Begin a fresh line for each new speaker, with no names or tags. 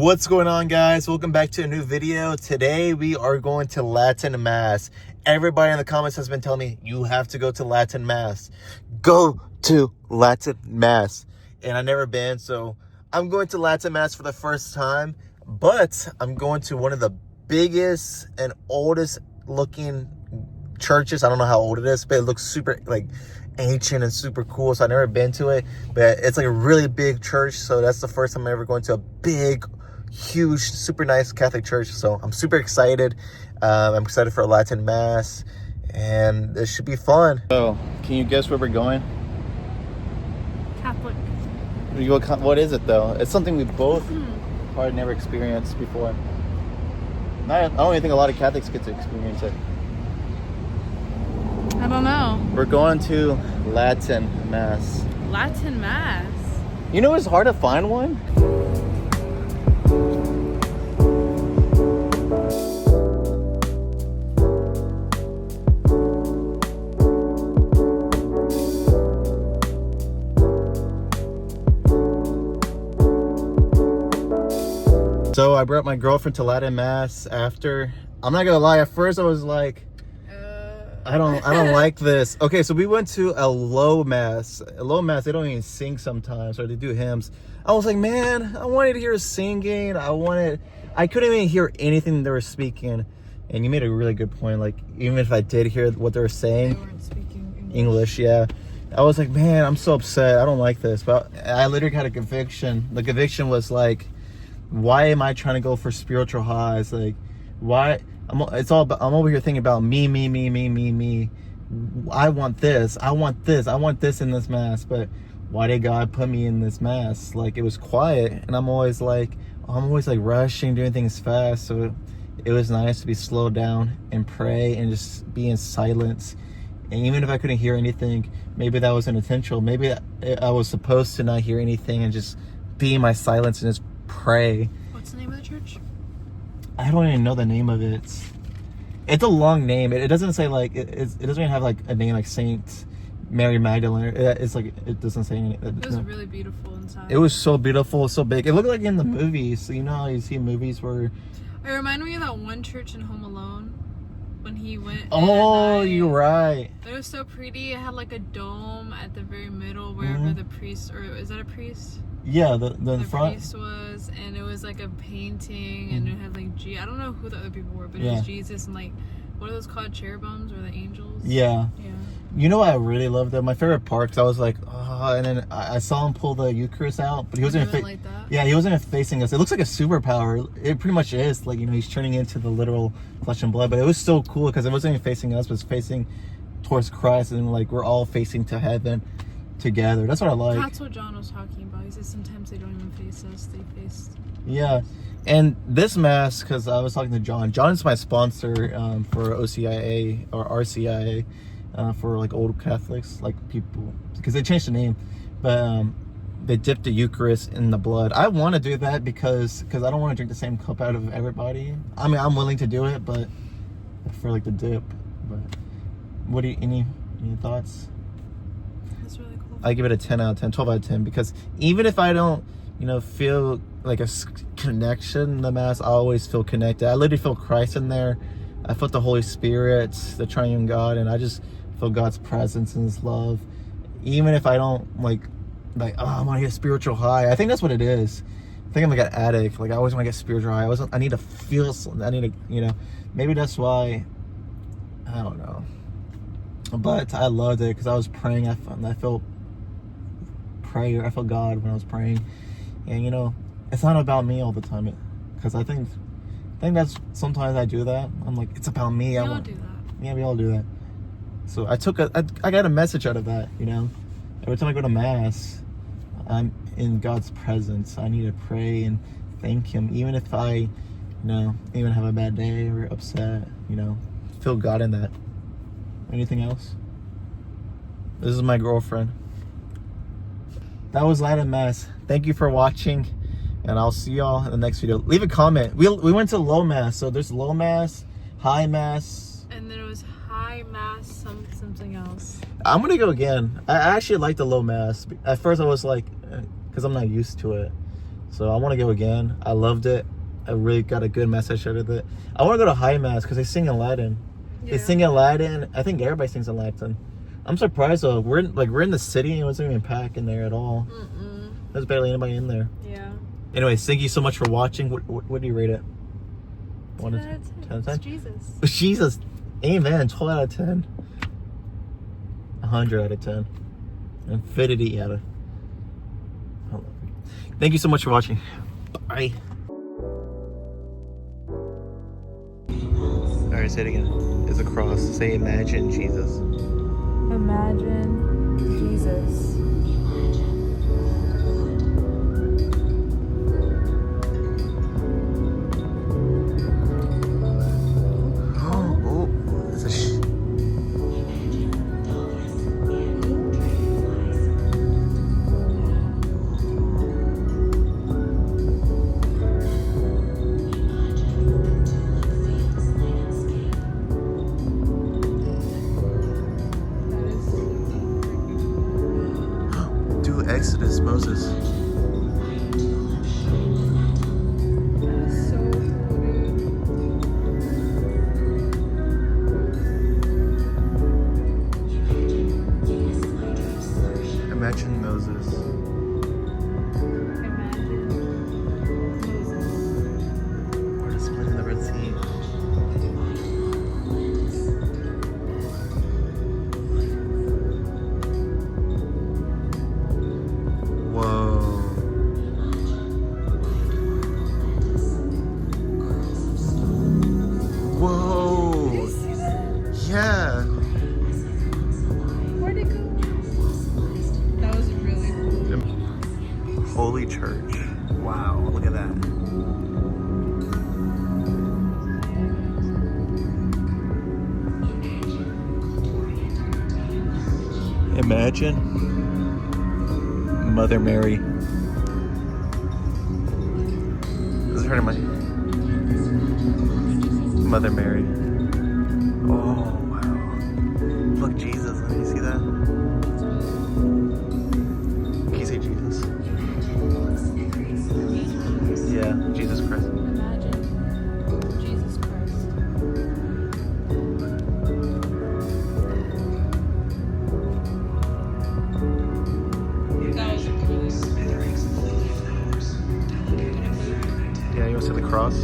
What's going on, guys? Welcome back to a new video. Today we are going to Latin Mass. Everybody in the comments has been telling me you have to go to Latin Mass. Go to Latin Mass. And I've never been, so I'm going to Latin Mass for the first time, but I'm going to one of the biggest and oldest looking churches. I don't know how old it is, but it looks super ancient and super cool. So I've never been to it, but it's like a really big church. So that's the first time I'm ever going to a big, huge, super nice Catholic church. So I'm super excited. I'm excited for a Latin Mass, and this should be fun. So, can you guess where we're going?
Catholic.
What is it though? It's something we both probably never experienced before. I don't even think a lot of Catholics get to experience it.
I don't know.
We're going to Latin Mass.
Latin Mass.
You know it's hard to find one? So I brought my girlfriend to Latin Mass after. I'm not gonna lie, at first I was like, I don't like this. Okay, so we went to a low mass. A low mass, they don't even sing sometimes, or they do hymns. I was like, man, I wanted to hear singing. I couldn't even hear anything they were speaking. And you made a really good point. Like, even if I did hear what they were saying,
They weren't speaking
English, yeah. I was like, man, I'm so upset. I don't like this. But I literally had a conviction. The conviction was like, why am I trying to go for spiritual highs? Like, why? I'm over here thinking about me. I want this in this mass. But why did God put me in this mass? Like, it was quiet, and I'm always like rushing, doing things fast. So it was nice to be slowed down and pray and just be in silence. And even if I couldn't hear anything, maybe that was intentional. Maybe I was supposed to not hear anything and just be in my silence and just pray.
What's the name of the church?
I don't even know the name of it. It's a long name. It doesn't say like it doesn't even have like a name like Saint Mary Magdalene. It's like it doesn't say anything.
It was really beautiful inside.
It was so beautiful, so big. It looked like in the movies. So you know how you see movies where.
It reminded me of that one church in Home Alone when he went.
Oh, you're right.
It was so pretty. It had like a dome at the very middle wherever the priest, or is that a priest?
Yeah, the front.
Priest was, and it was like a painting, and it had like I don't know who the other people were, but it was Jesus and like, what are those called, cherubims or the angels?
Yeah. You know what I really loved though? My favorite part, because I was like, oh, and then I saw him pull the Eucharist out, but he wasn't
like that.
Yeah, he wasn't facing us. It looks like a superpower. It pretty much is. Like, you know, he's turning into the literal flesh and blood, but it was so cool because it wasn't even facing us, but it was facing towards Christ, and like we're all facing to heaven together. That's what I like.
That's what John was talking about. He said sometimes they don't even face us, they face.
Yeah. And this mass, because I was talking to John. John's my sponsor for OCIA or RCIA for like old Catholics, like people, because they changed the name, but they dip the Eucharist in the blood. I want to do that because I don't want to drink the same cup out of everybody. I mean, I'm willing to do it, but for like the dip. But what do you, any thoughts?
That's really cool.
I give it a 10 out of 10, 12 out of 10, because even if I don't, feel like a connection in the Mass, I always feel connected. I literally feel Christ in there. I felt the Holy Spirit, the Triune God, and I just feel God's presence and His love. Even if I don't like, oh, I want to get a spiritual high. I think that's what it is. I think I'm like an addict. Like, I always want to get spiritual high. I need to feel. I need to, maybe that's why. I don't know. But I loved it because I was praying. I felt prayer. I felt God when I was praying. And it's not about me all the time, because I think that's sometimes I do that. I'm like, it's about me.
We all do that.
Yeah, we all do that. So I got a message out of that. Every time I go to Mass, I'm in God's presence. I need to pray and thank Him, even if I, even have a bad day or upset. Feel God in that. Anything else? This is my girlfriend. That was Latin Mass. Thank you for watching, and I'll see y'all in the next video. Leave a comment. We went to low Mass, so there's low Mass, high Mass,
and then it was high Mass, something else.
I'm gonna go again. I actually like the low Mass. At first I was like, because I'm not used to it, So I want to go again. I loved it. I really got a good message out of it. I want to go to High Mass because they sing in Latin.
Yeah.
They sing in Latin. I think everybody sings in Latin. I'm surprised though. We're in the city and it wasn't even packed in there at all. There's barely anybody in there.
Yeah.
Anyways, thank you so much for watching. What do you rate it?
10 out of 10.
Out of 10?
It's Jesus.
Jesus. Amen. 12 out of 10. 100 out of 10. Infinity out of... Thank you so much for watching. Bye. Alright, say it again. It's a cross. Say imagine Jesus.
Imagine Jesus.
Oh, it's a Exodus, Moses.
That is so cool, dude.
Imagine Moses.
Imagine Moses.
We're just splitting the Red Sea. Yeah.
Where'd it go? That was really cool.
Holy Church. Wow, look at that. Imagine Mother Mary. This is her name. Mother Mary. Oh, wow. Look, Jesus. Let me see that. Can you say Jesus? Yeah, Jesus Christ.
Imagine Jesus Christ. That was really cool.
Yeah, you want to see the cross?